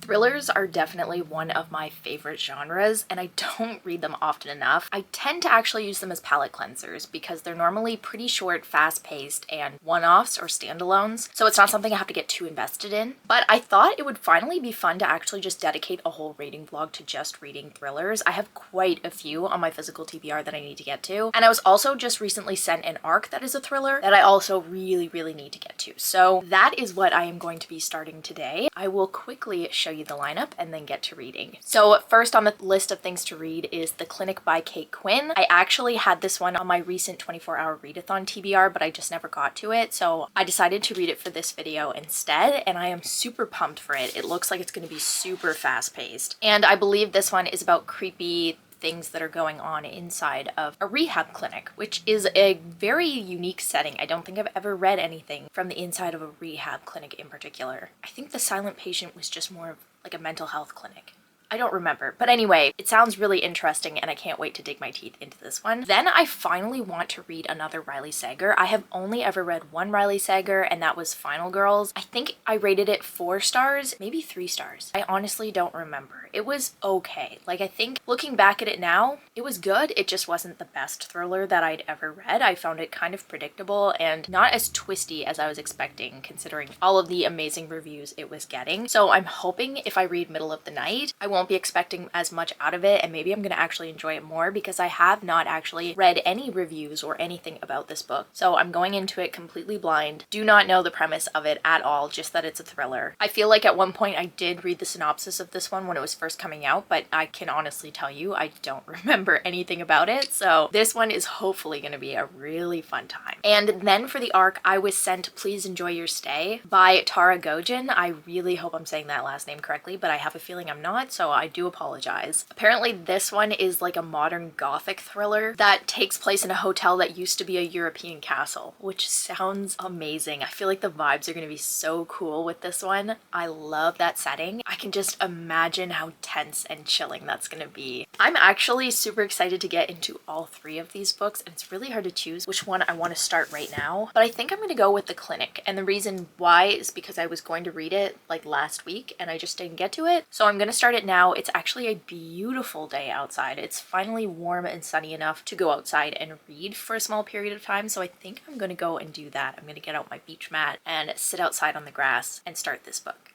Thrillers are definitely one of my favorite genres, and I don't read them often enough. I tend to actually use them as palate cleansers because they're normally pretty short, fast-paced, and one-offs or standalones, so it's not something I have to get too invested in. But I thought it would finally be fun to actually just dedicate a whole reading vlog to just reading thrillers. I have quite a few on my physical TBR that I need to get to, and I was also just recently sent an arc that is a thriller that I also really need to get to. So that is what I am going to be starting today. I will quickly show you the lineup and then get to reading. So first on the list of things to read is The Clinic by Kate Quinn. I actually had this one on my recent 24-hour readathon TBR, but I just never got to it, so I decided to read it for this video instead, and I am super pumped for it. It looks like it's going to be super fast-paced, and I believe this one is about creepy things that are going on inside of a rehab clinic, which is a very unique setting. I don't think I've ever read anything from the inside of a rehab clinic in particular. I think The Silent Patient was just more of like a mental health clinic. I don't remember. But anyway, it sounds really interesting and I can't wait to dig my teeth into this one. Then I finally want to read another Riley Sager. I have only ever read one Riley Sager, and that was Final Girls. I think I rated it 4 stars, maybe 3 stars. I honestly don't remember. It was okay. Like, I think looking back at it now, it was good. It just wasn't the best thriller that I'd ever read. I found it kind of predictable and not as twisty as I was expecting, considering all of the amazing reviews it was getting. So I'm hoping if I read Middle of the Night, I won't be expecting as much out of it, and maybe I'm gonna actually enjoy it more because I have not actually read any reviews or anything about this book. So I'm going into it completely blind, do not know the premise of it at all, just that it's a thriller. I feel like at one point I did read the synopsis of this one when it was first coming out, but I can honestly tell you I don't remember anything about it. So this one is hopefully gonna be a really fun time. And then for the arc, I was sent Please Enjoy Your Stay by Tara Gojin. I really hope I'm saying that last name correctly, but I have a feeling I'm not, so I do apologize. Apparently this one is like a modern gothic thriller that takes place in a hotel that used to be a European castle, which sounds amazing. I feel like the vibes are going to be so cool with this one. I love that setting. I can just imagine how tense and chilling that's going to be. I'm actually super excited to get into all 3 of these books, and it's really hard to choose which one I want to start right now, but I think I'm going to go with The Clinic, and the reason why is because I was going to read it like last week and I just didn't get to it, so I'm going to start it now. It's actually a beautiful day outside. It's finally warm and sunny enough to go outside and read for a small period of time, so I think I'm going to go and do that. I'm going to get out my beach mat and sit outside on the grass and start this book.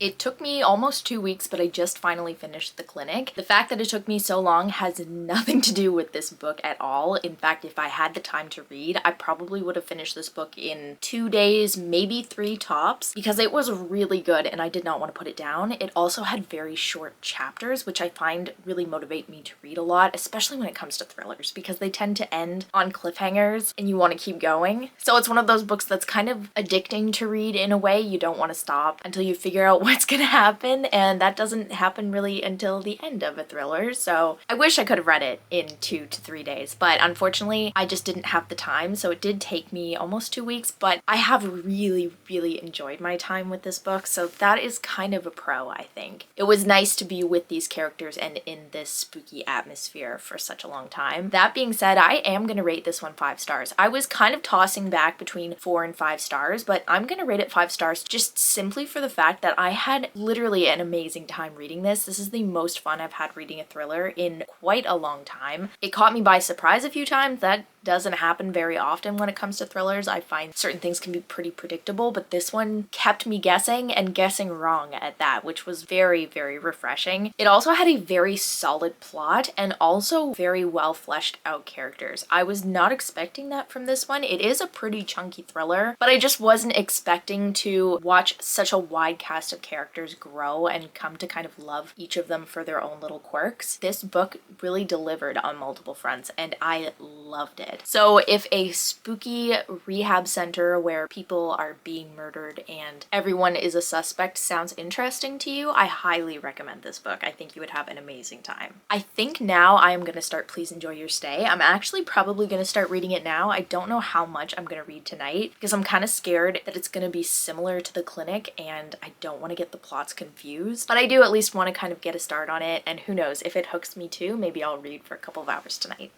It took me almost 2 weeks, but I just finally finished The Clinic. The fact that it took me so long has nothing to do with this book at all. In fact, if I had the time to read, I probably would have finished this book in 2 days, maybe 3 tops, because it was really good and I did not want to put it down. It also had very short chapters, which I find really motivate me to read a lot, especially when it comes to thrillers, because they tend to end on cliffhangers and you want to keep going. So it's one of those books that's kind of addicting to read in a way. You don't want to stop until you figure out what's gonna happen, and that doesn't happen really until the end of a thriller. So I wish I could have read it in 2 to 3 days, but unfortunately I just didn't have the time. So it did take me almost 2 weeks, but I have really enjoyed my time with this book. So that is kind of a pro, I think. It was nice to be with these characters and in this spooky atmosphere for such a long time. That being said, I am gonna rate this one 5 stars. I was kind of tossing back between 4 and 5 stars, but I'm gonna rate it 5 stars just simply for the fact that I had literally an amazing time reading this. This is the most fun I've had reading a thriller in quite a long time. It caught me by surprise a few times. That doesn't happen very often when it comes to thrillers. I find certain things can be pretty predictable, but this one kept me guessing and guessing wrong at that, which was very refreshing. It also had a very solid plot and also very well fleshed out characters. I was not expecting that from this one. It is a pretty chunky thriller, but I just wasn't expecting to watch such a wide cast of characters grow and come to kind of love each of them for their own little quirks. This book really delivered on multiple fronts and I loved it. So if a spooky rehab center where people are being murdered and everyone is a suspect sounds interesting to you, I highly recommend this book. I think you would have an amazing time. I think now I am going to start Please Enjoy Your Stay. I'm actually probably going to start reading it now. I don't know how much I'm going to read tonight because I'm kind of scared that it's going to be similar to The Clinic and I don't want to get the plots confused, but I do at least want to kind of get a start on it, and who knows, if it hooks me too, maybe I'll read for a couple of hours tonight.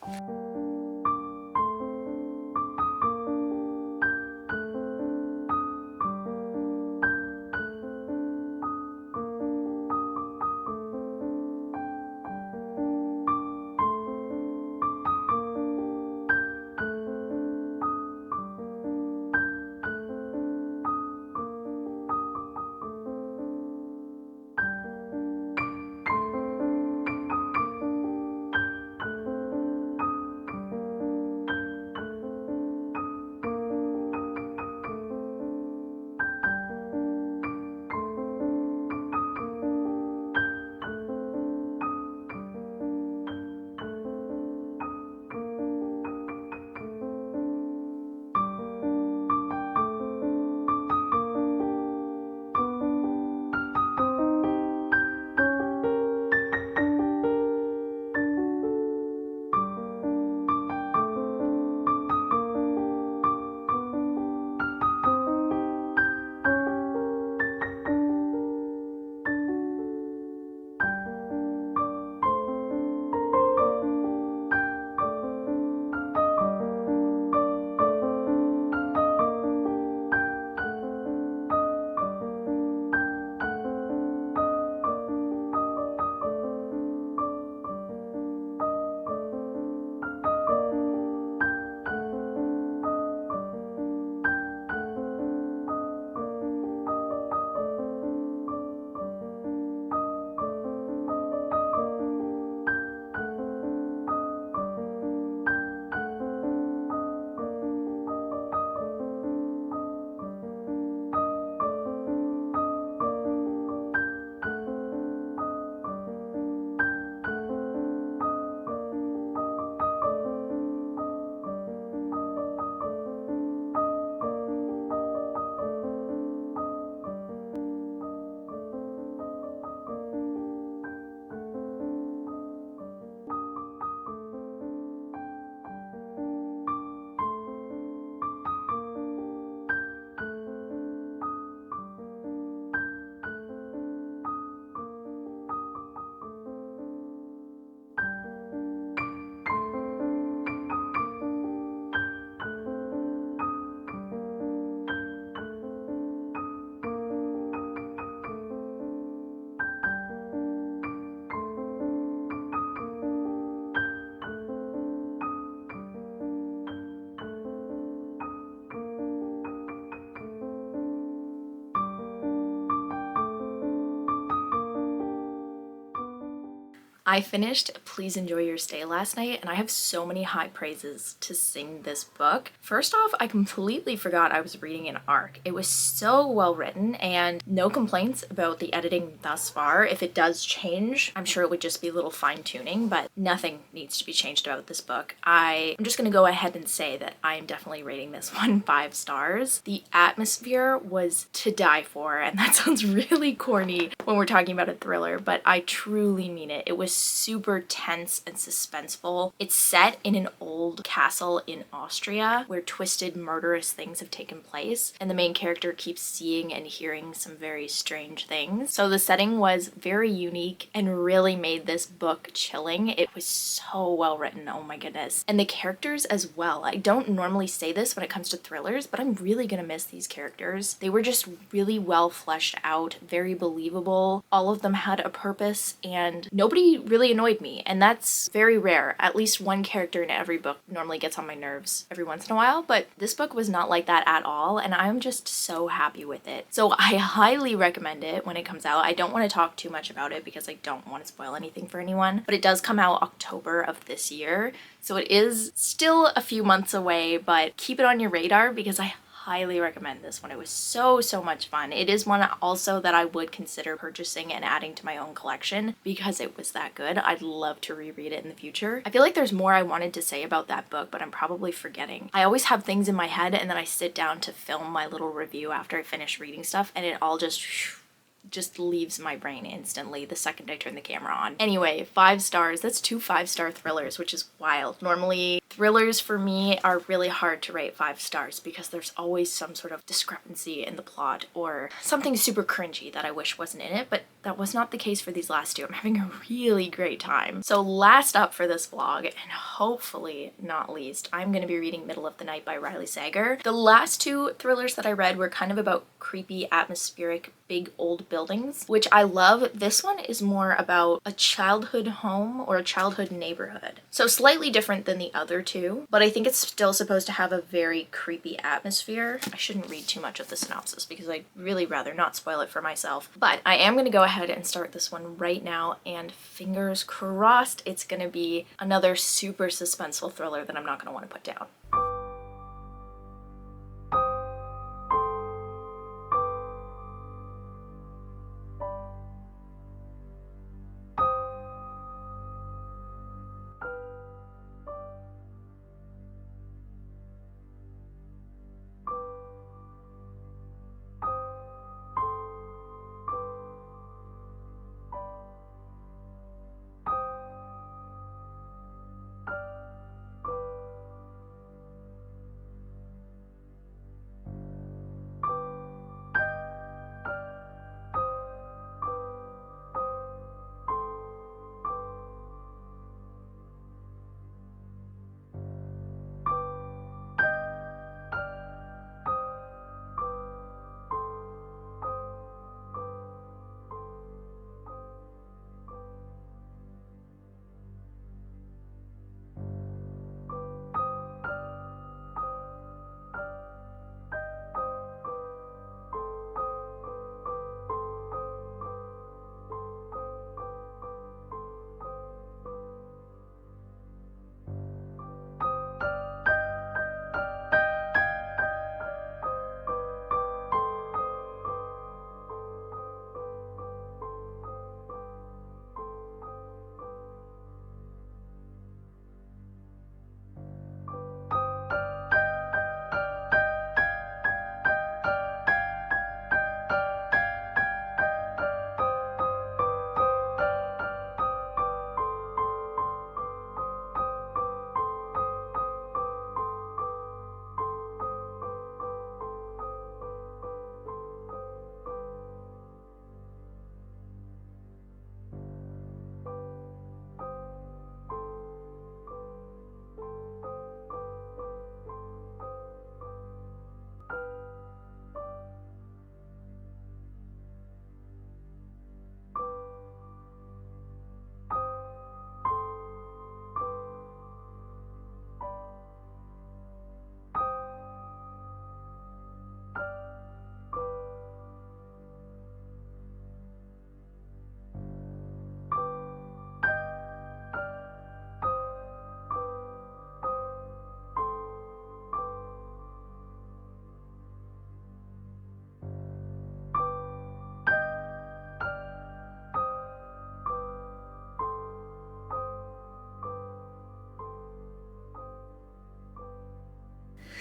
I finished Please Enjoy Your Stay last night, and I have so many high praises to sing this book. First off, I completely forgot I was reading an ARC. It was so well written and no complaints about the editing thus far. If it does change, I'm sure it would just be a little fine tuning, but nothing needs to be changed about this book. I'm just gonna go ahead and say that I am definitely rating this one 5 stars. The atmosphere was to die for, and that sounds really corny when we're talking about a thriller, but I truly mean it. It was super tense and suspenseful. It's set in an old castle in Austria where twisted, murderous things have taken place, and the main character keeps seeing and hearing some very strange things. So the setting was very unique and really made this book chilling. It was so well written, oh my goodness. And the characters as well. I don't normally say this when it comes to thrillers, but I'm really gonna miss these characters. They were just really well fleshed out, very believable. All of them had a purpose, and nobody really annoyed me, and that's very rare. At least one character in every book normally gets on my nerves every once in a while, but this book was not like that at all, and I'm just so happy with it. So I highly recommend it when it comes out. I don't want to talk too much about it because I don't want to spoil anything for anyone, but it does come out October of this year, so it is still a few months away, but keep it on your radar because I highly recommend this one. It was so much fun. It is one also that I would consider purchasing and adding to my own collection because it was that good. I'd love to reread it in the future. I feel like there's more I wanted to say about that book, but I'm probably forgetting. I always have things in my head and then I sit down to film my little review after I finish reading stuff, and it all just leaves my brain instantly the second I turn the camera on. Anyway, 5 stars. That's 2 5-star thrillers, which is wild. Normally, thrillers for me are really hard to rate 5 stars because there's always some sort of discrepancy in the plot or something super cringy that I wish wasn't in it, but that was not the case for these last 2. I'm having a really great time. So last up for this vlog, and hopefully not least, I'm gonna be reading Middle of the Night by Riley Sager. The last 2 thrillers that I read were kind of about creepy, atmospheric, big old buildings, which I love. This one is more about a childhood home or a childhood neighborhood. So slightly different than the other 2, but I think it's still supposed to have a very creepy atmosphere. I shouldn't read too much of the synopsis because I'd really rather not spoil it for myself, but I am gonna go ahead and start this one right now, and fingers crossed it's gonna be another super suspenseful thriller that I'm not gonna want to put down.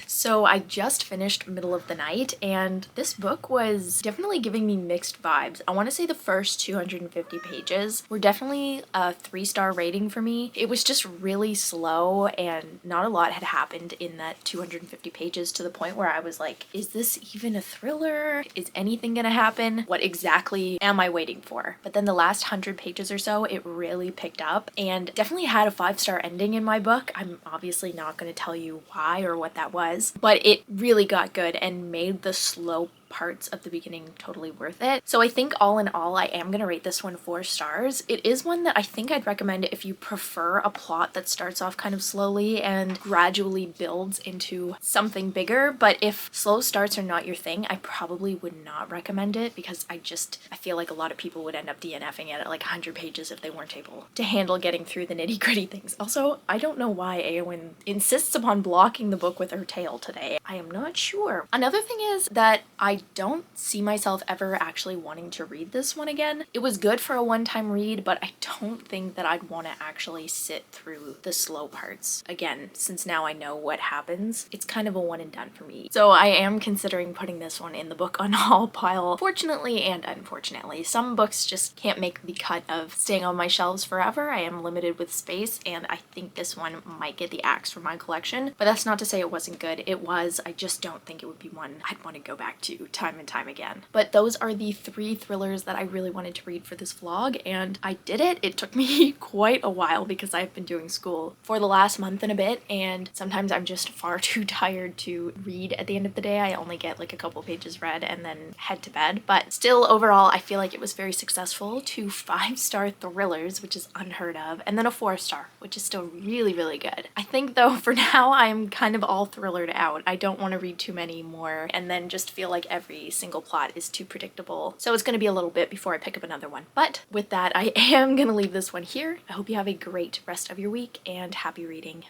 So I just finished Middle of the Night, and this book was definitely giving me mixed vibes. I want to say the first 250 pages were definitely a 3-star rating for me. It was just really slow and not a lot had happened in that 250 pages to the point where I was like, is this even a thriller? Is anything gonna happen? What exactly am I waiting for? But then the last 100 pages or so, it really picked up and definitely had a 5-star ending in my book. I'm obviously not going to tell you why or what that was, but it really got good and made the slow parts of the beginning totally worth it. So I think all in all, I am going to rate this one 4 stars. It is one that I think I'd recommend if you prefer a plot that starts off kind of slowly and gradually builds into something bigger. But if slow starts are not your thing, I probably would not recommend it because I feel like a lot of people would end up DNFing it at like 100 pages if they weren't able to handle getting through the nitty-gritty things. Also, I don't know why Eowyn insists upon blocking the book with her tail today. I am not sure. Another thing is that I don't see myself ever actually wanting to read this one again. It was good for a one-time read, but I don't think that I'd want to actually sit through the slow parts again, since now I know what happens. It's kind of a one and done for me. So I am considering putting this one in the book on haul pile, fortunately and unfortunately. Some books just can't make the cut of staying on my shelves forever. I am limited with space, and I think this one might get the axe for my collection, but that's not to say it wasn't good. It was. I just don't think it would be one I'd want to go back to time and time again. But those are the 3 thrillers that I really wanted to read for this vlog, and I did it. It took me quite a while because I've been doing school for the last month and a bit, and sometimes I'm just far too tired to read at the end of the day. I only get like a couple pages read and then head to bed. But still, overall, I feel like it was very successful. 2 5-star thrillers, which is unheard of, and then a 4-star, which is still really, really good. I think though, for now, I'm kind of all thrillered out. I don't want to read too many more and then just feel like every single plot is too predictable. So it's going to be a little bit before I pick up another one. But with that, I am going to leave this one here. I hope you have a great rest of your week and happy reading.